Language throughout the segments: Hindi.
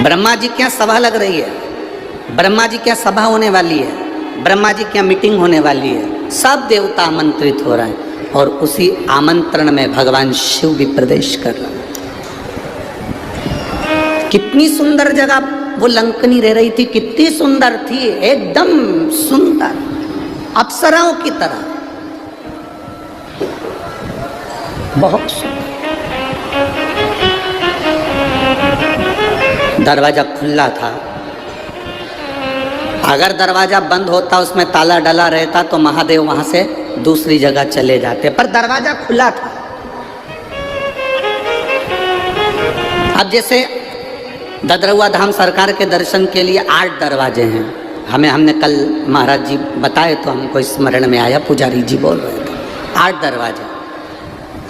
ब्रह्मा जी क्या सभा लग रही है, ब्रह्मा जी क्या सभा होने वाली है, ब्रह्मा जी क्या मीटिंग होने वाली है, सब देवता आमंत्रित हो रहे हैं और उसी आमंत्रण में भगवान शिव भी प्रवेश कर रहे हैं। कितनी सुंदर जगह वो लंकनी रह रही थी, कितनी सुंदर थी, एकदम सुंदर अप्सराओं की तरह, बहुत सुंदर। दरवाजा खुला था, अगर दरवाजा बंद होता, उसमें ताला डला रहता तो महादेव वहां से दूसरी जगह चले जाते, पर दरवाजा खुला था। अब जैसे ददरुआ धाम सरकार के दर्शन के लिए 8 दरवाजे हैं, हमने कल महाराज जी बताए तो हमको स्मरण में आया, पुजारी जी बोल रहे थे 8 दरवाजे।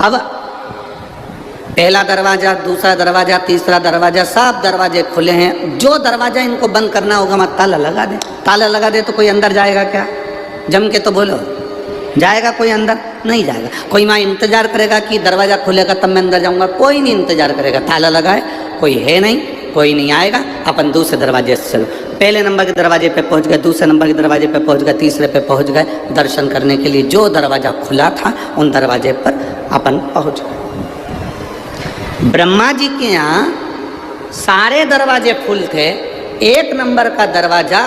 अब पहला दरवाजा, दूसरा दरवाजा, तीसरा दरवाजा, सब दरवाजे खुले हैं। जो दरवाजा इनको बंद करना होगा मत ताला लगा दे, ताला लगा दे तो कोई अंदर जाएगा क्या? जम के तो बोलो, जाएगा कोई अंदर? नहीं जाएगा। कोई माँ इंतजार करेगा कि दरवाजा खुलेगा तब मैं अंदर जाऊंगा? कोई नहीं इंतजार करेगा, ताला लगाए, कोई है नहीं, कोई नहीं आएगा, अपन दूसरे दरवाजे से चलो। पहले नंबर के दरवाजे पे पहुंच गए, दूसरे नंबर के दरवाजे पे पहुंच गए, तीसरे पे पहुंच गए, दर्शन करने के लिए जो दरवाजा खुला था उन दरवाजे पर अपन पहुंच गए। ब्रह्मा जी के यहाँ सारे दरवाजे फुल थे, 1 नंबर का दरवाजा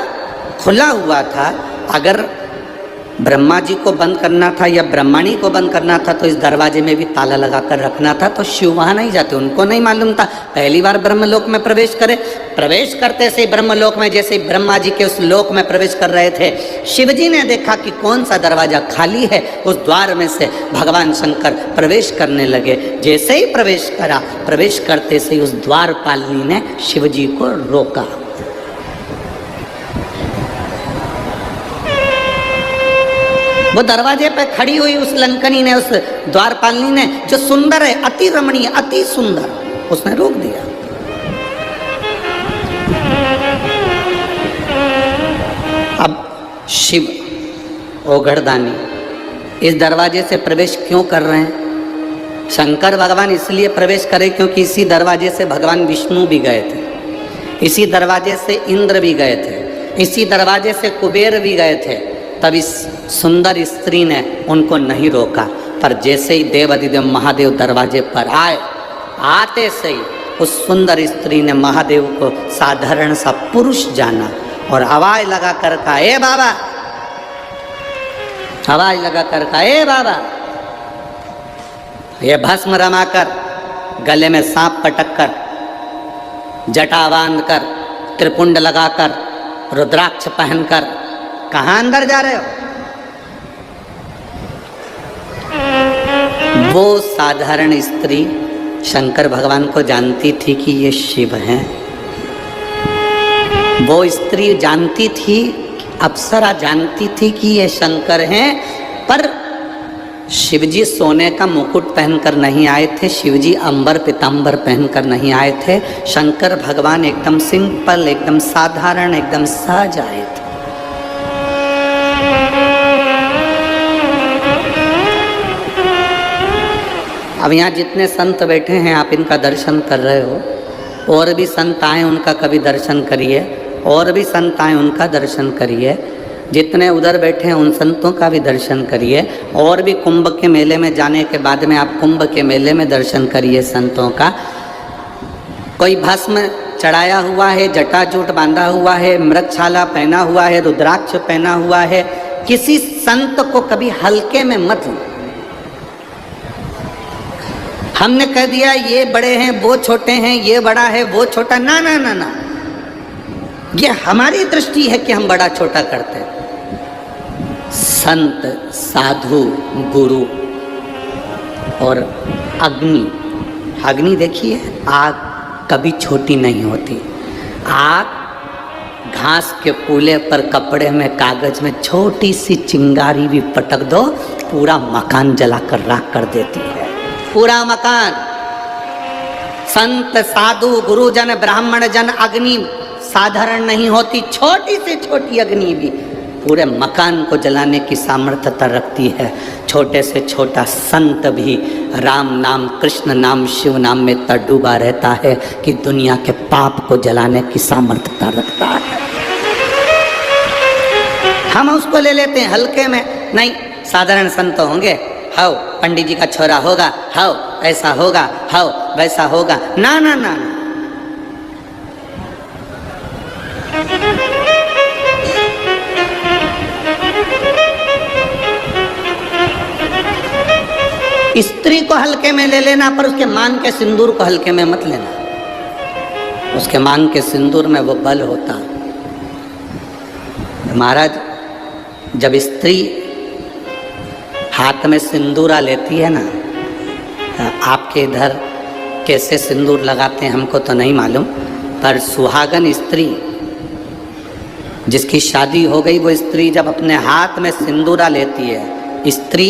खुला हुआ था। अगर ब्रह्मा जी को बंद करना था या ब्रह्मणी को बंद करना था तो इस दरवाजे में भी ताला लगाकर रखना था, तो शिव वहाँ नहीं जाते, उनको नहीं मालूम था। पहली बार ब्रह्मलोक में प्रवेश करे, प्रवेश करते से ब्रह्मलोक में जैसे ब्रह्मा जी के उस लोक में प्रवेश कर रहे थे, शिव जी ने देखा कि कौन सा दरवाजा खाली है, उस द्वार में से भगवान शंकर प्रवेश करने लगे। जैसे ही प्रवेश करा, प्रवेश करते से उस द्वारपालिनी ने शिव जी को रोका। वो दरवाजे पे खड़ी हुई उस लंकनी ने, उस द्वारपालिनी ने, जो सुंदर है, अति रमणीय, अति सुंदर, उसने रोक दिया। अब शिव ओघड़दानी इस दरवाजे से प्रवेश क्यों कर रहे हैं? शंकर भगवान इसलिए प्रवेश करे क्योंकि इसी दरवाजे से भगवान विष्णु भी गए थे, इसी दरवाजे से इंद्र भी गए थे, इसी दरवाजे से कुबेर भी गए थे। तब इस सुंदर स्त्री ने उनको नहीं रोका, पर जैसे ही देवाधिदेव महादेव दरवाजे पर आए, आते से ही उस सुंदर स्त्री ने महादेव को साधारण सा पुरुष जाना और आवाज लगा कर कहा, ए बाबा, आवाज लगा कर कहा, ए बाबा। ये भस्म रमाकर, गले में सांप पटक कर, जटा बांध कर, त्रिपुंड लगाकर, रुद्राक्ष पहनकर कहाँ अंदर जा रहे हो? वो साधारण स्त्री शंकर भगवान को जानती थी कि ये शिव हैं। वो स्त्री जानती थी, अप्सरा जानती थी कि ये शंकर हैं, पर शिवजी सोने का मुकुट पहनकर नहीं आए थे, शिवजी अंबर पीतांबर पहनकर नहीं आए थे। शंकर भगवान एकदम सिंपल, एकदम साधारण, एकदम सहज आए थे। अब यहाँ जितने संत बैठे हैं आप इनका दर्शन कर रहे हो, और भी संत आए उनका कभी दर्शन करिए, और भी संत आए उनका दर्शन करिए, जितने उधर बैठे हैं उन संतों का भी दर्शन करिए, और भी कुंभ के मेले में जाने के बाद में आप कुंभ के मेले में दर्शन करिए संतों का। कोई भस्म चढ़ाया हुआ है, जटाजूट बांधा हुआ है, मृगछाला पहना हुआ है, रुद्राक्ष पहना हुआ है, किसी संत को कभी हल्के में मत लो। हमने कह दिया ये बड़े हैं, वो छोटे हैं, ये बड़ा है, वो छोटा, ना ना ना ना, ये हमारी दृष्टि है कि हम बड़ा छोटा करते हैं। संत, साधु, गुरु और अग्नि, अग्नि देखिए, आग कभी छोटी नहीं होती। आग घास के पुले पर कपड़े में, कागज में छोटी सी चिंगारी भी पटक दो, पूरा मकान जलाकर राख कर देती है, पूरा मकान। संत, साधु, गुरुजन, ब्राह्मण जन, अग्नि साधारण नहीं होती, छोटी से छोटी अग्नि भी पूरे मकान को जलाने की सामर्थ्यता रखती है। छोटे से छोटा संत भी राम नाम, कृष्ण नाम, शिव नाम में इतना डूबा रहता है कि दुनिया के पाप को जलाने की सामर्थ्यता रखता है। हम उसको ले लेते हैं हल्के में। नहीं, साधारण संत होंगे, हाओ पंडित जी का छोरा होगा, हाओ ऐसा होगा, हाओ वैसा होगा। ना ना ना, स्त्री को हल्के में ले लेना, पर उसके मांग के सिंदूर को हल्के में मत लेना। उसके मांग के सिंदूर में वो बल होता। महाराज, जब स्त्री हाथ में सिंदूरा लेती है ना, आपके इधर कैसे सिंदूर लगाते हैं हमको तो नहीं मालूम, पर सुहागन स्त्री जिसकी शादी हो गई, वो स्त्री जब अपने हाथ में सिंदूरा लेती है, स्त्री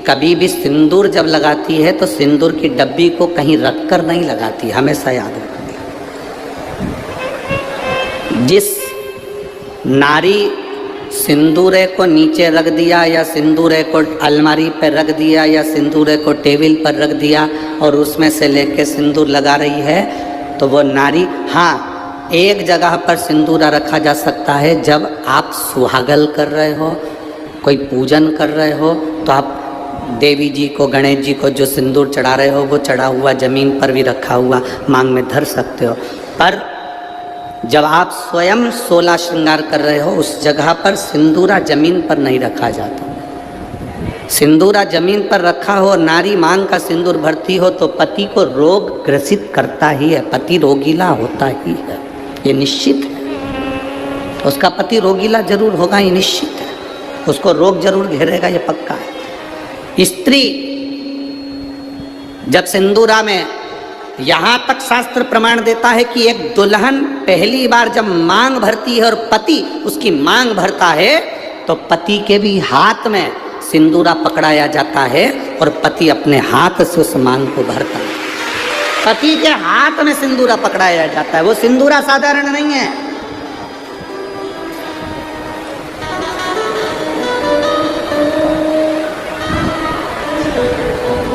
कभी भी सिंदूर जब लगाती है तो सिंदूर की डब्बी को कहीं रखकर नहीं लगाती, हमेशा याद रखती। जिस नारी सिंदूरे को नीचे रख दिया या सिंदूरे को अलमारी पर रख दिया या सिंदूरे को टेबल पर रख दिया और उसमें से लेके सिंदूर लगा रही है, तो वो नारी, हाँ, एक जगह पर सिंदूरा रखा जा सकता है। जब आप सुहागल कर रहे हो, कोई पूजन कर रहे हो, तो आप देवी जी को, गणेश जी को जो सिंदूर चढ़ा रहे हो वो चढ़ा हुआ जमीन पर भी रखा हुआ मांग में धर सकते हो। पर जब आप स्वयं 16 श्रृंगार कर रहे हो, उस जगह पर सिंदूरा जमीन पर नहीं रखा जाता। सिंदूरा जमीन पर रखा हो, नारी मांग का सिंदूर भरती हो, तो पति को रोग ग्रसित करता ही है, पति रोगीला होता ही है, ये निश्चित है। उसका पति रोगीला जरूर होगा, ये निश्चित है। उसको रोग जरूर घेरेगा, ये पक्का है। स्त्री जब सिंदूरा में, यहां तक शास्त्र प्रमाण देता है कि एक दुल्हन पहली बार जब मांग भरती है और पति उसकी मांग भरता है, तो पति के भी हाथ में सिंदूरा पकड़ाया जाता है और पति अपने हाथ से उस मांग को भरता है। पति के हाथ में सिंदूरा पकड़ाया जाता है। वो सिंदूरा साधारण नहीं है।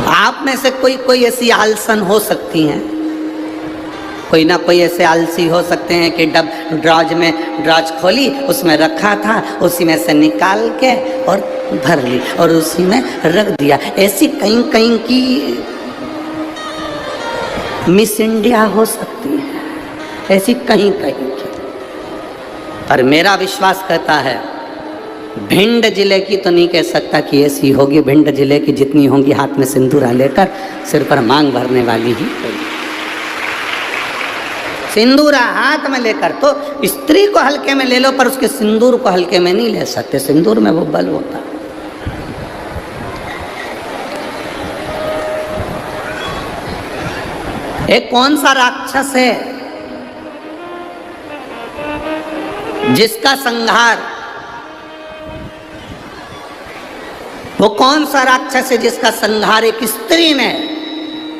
आप में से कोई ऐसी आलसन हो सकती हैं, कोई ना कोई ऐसे आलसी हो सकते हैं कि ड्राज खोली, उसमें रखा था, उसी में से निकाल के और भर ली और उसी में रख दिया। ऐसी कहीं कहीं की मिस इंडिया हो सकती है, ऐसी कहीं कहीं की। पर मेरा विश्वास कहता है, भिंड जिले की तो नहीं कह सकता कि ऐसी होगी। भिंड जिले की जितनी होंगी हाथ में सिंदूरा लेकर सिर पर मांग भरने वाली ही होगी। सिंदूरा हाथ में लेकर, तो स्त्री को हल्के में ले लो, पर उसके सिंदूर को हल्के में नहीं ले सकते। सिंदूर में वो बल होता। एक कौन सा राक्षस है जिसका संहार, वो कौन सा राक्षस है जिसका संहार एक स्त्री ने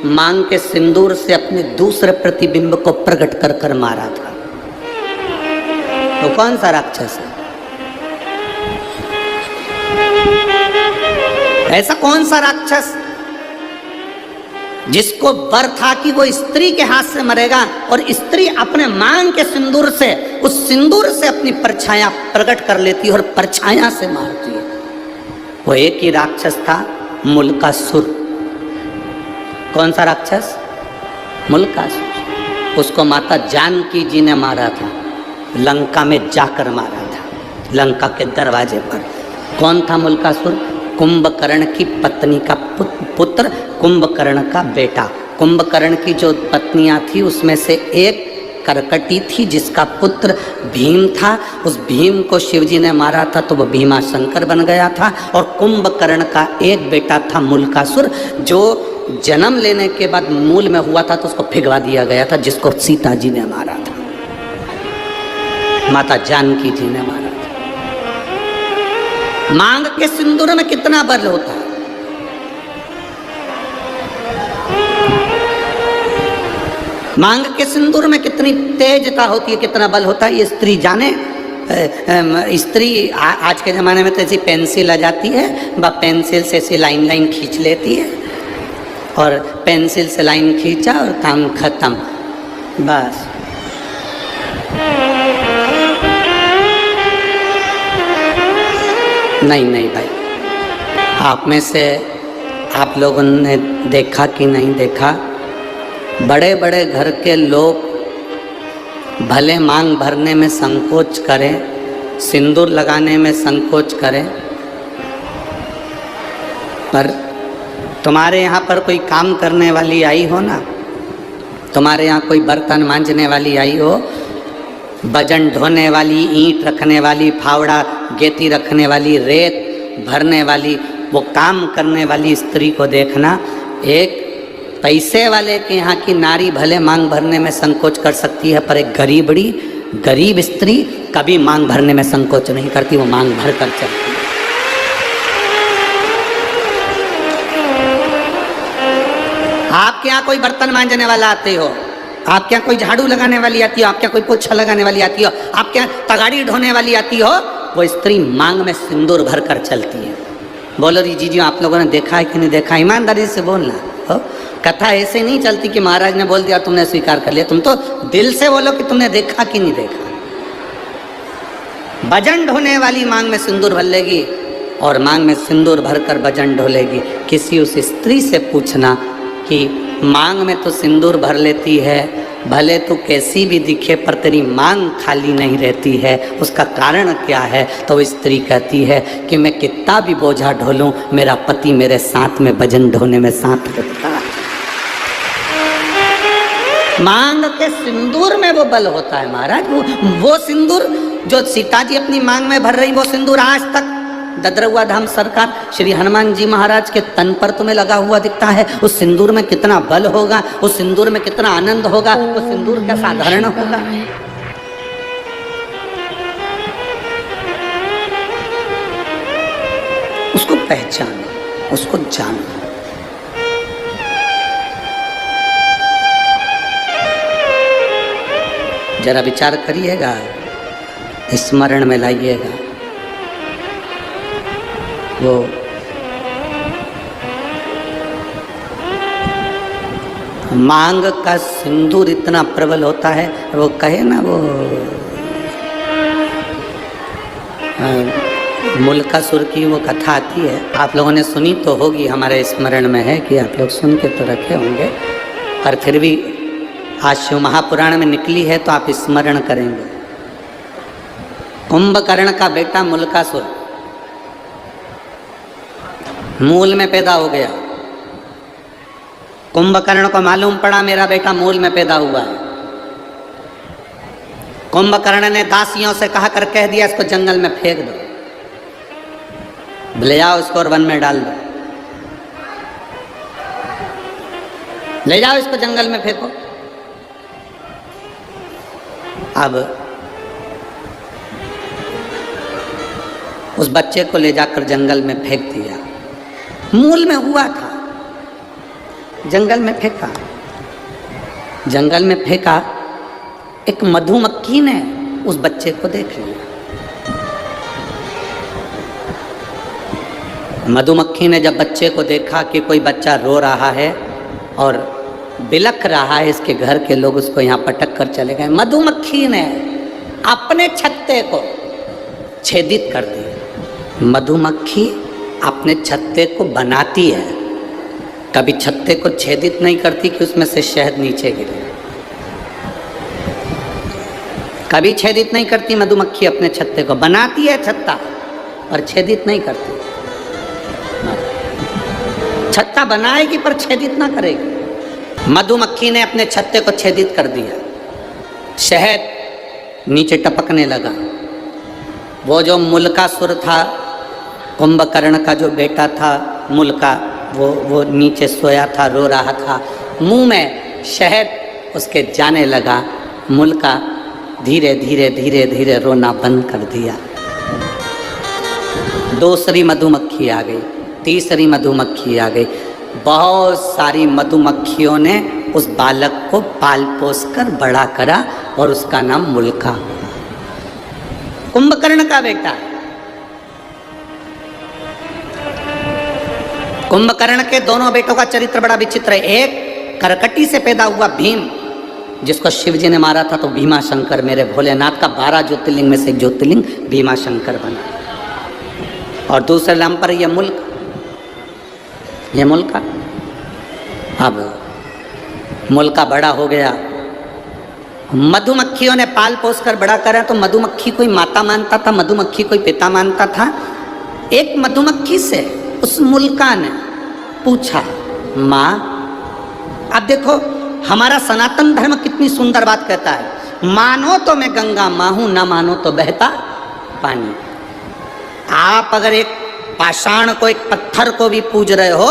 मांग के सिंदूर से अपने दूसरे प्रतिबिंब को प्रकट कर कर मारा था? वो कौन सा राक्षस है? ऐसा कौन सा राक्षस जिसको बर था कि वो स्त्री के हाथ से मरेगा और स्त्री अपने मांग के सिंदूर से, उस सिंदूर से अपनी परछाया प्रकट कर लेती है और परछाया से मारती है? वो एक ही राक्षस था, मुल्कासुर। कौन सा राक्षस? मुल्कासुर। उसको माता जानकी जी ने मारा था, लंका में जाकर मारा था, लंका के दरवाजे पर। कौन था मुल्कासुर? कुंभकर्ण की पत्नी का पुत्र, कुंभकर्ण का बेटा। कुंभकर्ण की जो पत्नियां थी उसमें से एक करकटी थी जिसका पुत्र भीम था। उस भीम को शिवजी ने मारा था तो वो भीमा शंकर बन गया था। और कुंभकर्ण का एक बेटा था मुल्कासुर, जो जन्म लेने के बाद मूल में हुआ था तो उसको भिगवा दिया गया था, जिसको सीता जी ने मारा था, माता जानकी जी ने मारा था। मांग के सिंदूर में कितना बल होता है। मांग के सिंदूर में कितनी तेजता होती है, कितना बल होता है, ये स्त्री जाने। स्त्री आज के ज़माने में तो ऐसी पेंसिल आ जाती है, वह पेंसिल से ऐसी लाइन लाइन खींच लेती है और पेंसिल से लाइन खींचा और काम खत्म, बस। नहीं भाई, आप में से आप लोगों ने देखा कि नहीं देखा, बड़े बड़े घर के लोग भले मांग भरने में संकोच करें, सिंदूर लगाने में संकोच करें, पर तुम्हारे यहाँ पर कोई काम करने वाली आई हो ना, तुम्हारे यहाँ कोई बर्तन मांजने वाली आई हो, वजन ढोने वाली, ईंट रखने वाली, फावड़ा गेती रखने वाली, रेत भरने वाली, वो काम करने वाली स्त्री को देखना। एक पैसे वाले के यहाँ की नारी भले मांग भरने में संकोच कर सकती है, पर एक गरीब स्त्री कभी मांग भरने में संकोच नहीं करती, वो मांग भर कर चलती है। आपके यहाँ कोई बर्तन मांजने वाला आते हो, आपके यहाँ कोई झाड़ू लगाने वाली आती हो, आपके यहाँ कोई पोछा लगाने वाली आती हो, आपके यहाँ तगाड़ी ढोने वाली आती हो, वो स्त्री मांग में सिंदूर भर कर चलती है। बोलो जी आप लोगों ने देखा है कि नहीं देखा, ईमानदारी से बोलना हो। कथा ऐसे नहीं चलती कि महाराज ने बोल दिया तुमने स्वीकार कर लिया, तुम तो दिल से बोलो कि तुमने देखा कि नहीं देखा। वजन ढोने वाली मांग में सिंदूर भर लेगी और मांग में सिंदूर भरकर वजन ढोलेगी। किसी उस स्त्री से पूछना कि मांग में तो सिंदूर भर लेती है, भले तू कैसी भी दिखे पर तेरी मांग खाली नहीं रहती है, उसका कारण क्या है? तो वो स्त्री कहती है कि मैं कितना भी बोझा ढोलूं, मेरा पति मेरे साथ में वजन ढोने में साथ रहता है। मांग के सिंदूर में वो बल होता है महाराज। वो सिंदूर जो सीता जी अपनी मांग में भर रही, वो सिंदूर आज तक ददरुआ धाम सरकार श्री हनुमान जी महाराज के तन पर तुम्हें लगा हुआ दिखता है। उस सिंदूर में कितना बल होगा, उस सिंदूर में कितना आनंद होगा, वो सिंदूर क्या साधारण होगा? उसको पहचानो, उसको जानो। जरा विचार करिएगा, स्मरण में लाइएगा। वो मांग का सिंदूर इतना प्रबल होता है, वो कहे ना, वो मुल्कासुर की वो कथा आती है, आप लोगों ने सुनी तो होगी, हमारे स्मरण में है कि आप लोग सुन के तो रखे होंगे, पर फिर भी आज शिव महापुराण में निकली है तो आप स्मरण करेंगे। कुंभकर्ण का बेटा मुल्कासुर मूल में पैदा हो गया। कुंभकर्ण को मालूम पड़ा मेरा बेटा मूल में पैदा हुआ है। कुंभकर्ण ने दासियों से कहा कर कह दिया इसको जंगल में फेंक दो, ले जाओ इसको और वन में डाल दो, ले जाओ इसको जंगल में फेंको। अब उस बच्चे को ले जाकर जंगल में फेंक दिया। मूल में हुआ था, जंगल में फेंका। जंगल में फेंका, एक मधुमक्खी ने उस बच्चे को देख लिया। मधुमक्खी ने जब बच्चे को देखा कि कोई बच्चा रो रहा है और बिलख रहा है, इसके घर के लोग उसको यहाँ पटक कर चले गए। मधुमक्खी ने अपने छत्ते को छेदित कर दिया। मधुमक्खी अपने छत्ते को बनाती है, कभी छत्ते को छेदित नहीं करती कि उसमें से शहद नीचे गिरे। कभी छेदित नहीं करती मधुमक्खी अपने छत्ते को, बनाती है छत्ता और छेदित नहीं करती। छत्ता बनाएगी पर छेदित ना करेगी। मधुमक्खी ने अपने छत्ते को छेदित कर दिया, शहद नीचे टपकने लगा। वो जो मुल्कासुर था, कुंभकर्ण का जो बेटा था मुल्का, वो नीचे सोया था, रो रहा था। मुंह में शहद उसके जाने लगा। मुल्का धीरे धीरे धीरे धीरे रोना बंद कर दिया। दूसरी मधुमक्खी आ गई, तीसरी मधुमक्खी आ गई। बहुत सारी मधुमक्खियों ने उस बालक को पाल पोस कर बड़ा करा और उसका नाम मुल्का। कुंभकर्ण का बेटा है। कुंभकर्ण के दोनों बेटों का चरित्र बड़ा विचित्र है। एक करकटी से पैदा हुआ भीम, जिसको शिव जी ने मारा था तो भीमा शंकर, मेरे भोलेनाथ का 12 ज्योतिर्लिंग में से एक ज्योतिर्लिंग भीमा शंकर बना। और दूसरे नाम पर यह मुल्क, ये मुल्का, अब मुल्का बड़ा हो गया, मधुमक्खियों ने पाल पोस कर बड़ा करा, तो मधुमक्खी कोई माता मानता था, मधुमक्खी कोई पिता मानता था। एक मधुमक्खी से उस मुल्का ने पूछा, माँ, अब देखो हमारा सनातन धर्म कितनी सुंदर बात कहता है, मानो तो मैं गंगा माँ हूं, ना मानो तो बहता पानी। आप अगर एक पाषाण को, एक पत्थर को भी पूज रहे हो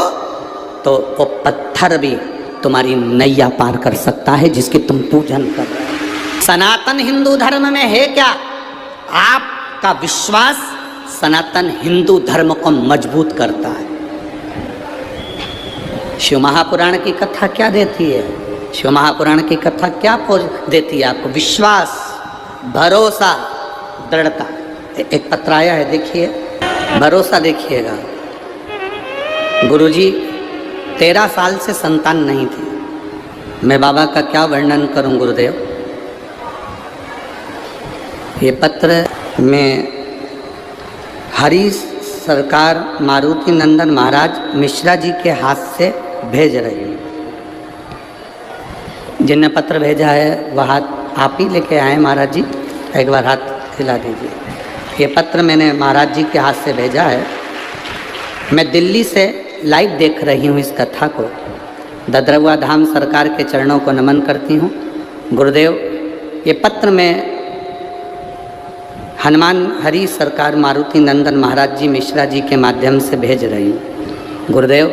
तो वो पत्थर भी तुम्हारी नैया पार कर सकता है जिसकी तुम पूजन कर रहे हो। सनातन हिंदू धर्म में है क्या? आपका विश्वास सनातन हिंदू धर्म को मजबूत करता है। शिव महापुराण की कथा क्या देती है? शिव महापुराण की कथा क्या देती है आपको? विश्वास, भरोसा, दृढ़ता। एक पत्र आया है, देखिए, भरोसा देखिएगा। गुरुजी 13 साल से संतान नहीं थी, मैं बाबा का क्या वर्णन करूं गुरुदेव। ये पत्र में हरी सरकार मारुति नंदन महाराज मिश्रा जी के हाथ से भेज रही हूँ। जिनने पत्र भेजा है वह हाथ आप ही लेके आए महाराज जी, एक बार हाथ हिला दीजिए। ये पत्र मैंने महाराज जी के हाथ से भेजा है। मैं दिल्ली से लाइव देख रही हूँ इस कथा को। ददरवा धाम सरकार के चरणों को नमन करती हूँ। गुरुदेव, ये पत्र में हनुमान हरी सरकार मारुति नंदन महाराज जी मिश्रा जी के माध्यम से भेज रही हूँ। गुरुदेव,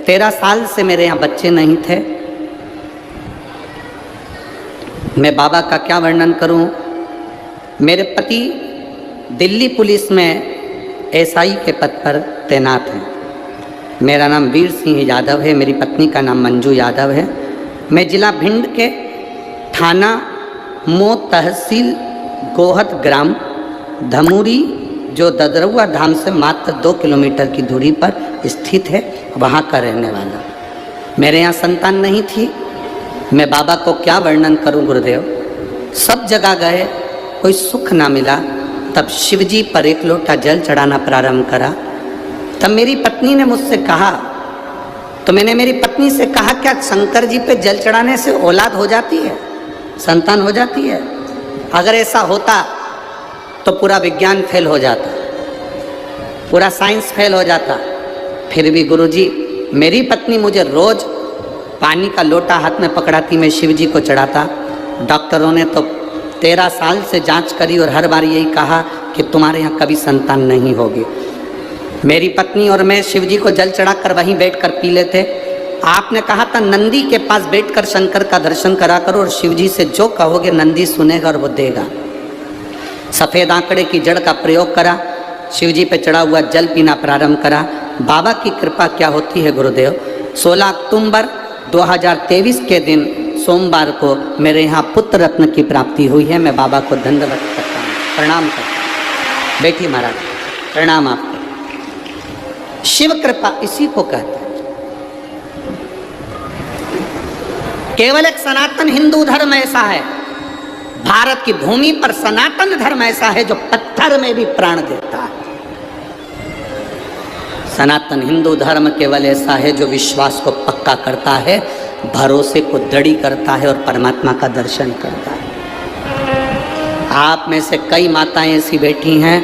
13 साल से मेरे यहाँ बच्चे नहीं थे। मैं बाबा का क्या वर्णन करूं। मेरे पति दिल्ली पुलिस में एसआई के पद पर तैनात हैं। मेरा नाम वीर सिंह यादव है, मेरी पत्नी का नाम मंजू यादव है। मैं जिला भिंड के थाना मो तहसील गोहद ग्राम धमूरी, जो ददरवा धाम से मात्र 2 किलोमीटर की दूरी पर स्थित है, वहाँ का रहने वाला। मेरे यहाँ संतान नहीं थी। मैं बाबा को क्या वर्णन करूं गुरुदेव। सब जगह गए, कोई सुख ना मिला। तब शिवजी पर 1 लोटा जल चढ़ाना प्रारंभ करा। तब मेरी पत्नी ने मुझसे कहा, तो मैंने मेरी पत्नी से कहा, क्या शंकर जी पे जल चढ़ाने से औलाद हो जाती है, संतान हो जाती है? अगर ऐसा होता तो पूरा विज्ञान फेल हो जाता, पूरा साइंस फेल हो जाता। फिर भी गुरुजी, मेरी पत्नी मुझे रोज पानी का लोटा हाथ में पकड़ाती, मैं शिव जी को चढ़ाता। डॉक्टरों ने तो 13 साल से जांच करी और हर बार यही कहा कि तुम्हारे यहाँ कभी संतान नहीं होगी। मेरी पत्नी और मैं शिव जी को जल चढ़ाकर वहीं बैठकर पी लेते। आपने कहा था नंदी के पास बैठकर शंकर का दर्शन करा करो और शिव जी से जो कहोगे नंदी सुनेगा और वो देगा। सफ़ेद आंकड़े की जड़ का प्रयोग करा, शिव जी पे चढ़ा हुआ जल पीना प्रारंभ करा। बाबा की कृपा क्या होती है गुरुदेव। 16 अक्टूबर 2023 के दिन सोमवार को मेरे यहाँ पुत्र रत्न की प्राप्ति हुई है। मैं बाबा को धन्यवाद करता हूँ, प्रणाम करता हूँ। बैठी महाराज, प्रणाम आपको। शिव कृपा इसी को कहते हैं। केवल एक सनातन हिंदू धर्म ऐसा है, भारत की भूमि पर सनातन धर्म ऐसा है जो पत्थर में भी प्राण देता है। सनातन हिंदू धर्म केवल ऐसा है जो विश्वास को पक्का करता है, भरोसे को दृढ़ करता है और परमात्मा का दर्शन करता है। आप में से कई माताएं ऐसी बैठी हैं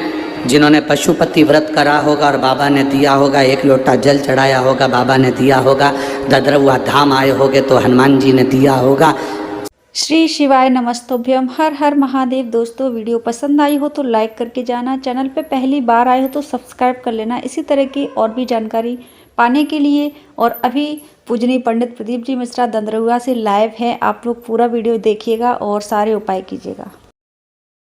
जिन्होंने पशुपति व्रत करा होगा और बाबा ने दिया होगा, 1 लोटा जल चढ़ाया होगा, बाबा ने दिया होगा। ददरवा धाम आए होगे तो हनुमान जी ने दिया होगा। श्री शिवाय नमस्तुभ्यम, हर हर महादेव। दोस्तों, वीडियो पसंद आई हो तो लाइक करके जाना, चैनल पे पहली बार आए हो तो सब्सक्राइब कर लेना। इसी तरह की और भी जानकारी पाने के लिए। और अभी पूजनीय पंडित प्रदीप जी मिश्रा ददरवा से लाइव है, आप लोग पूरा वीडियो देखिएगा और सारे उपाय कीजिएगा।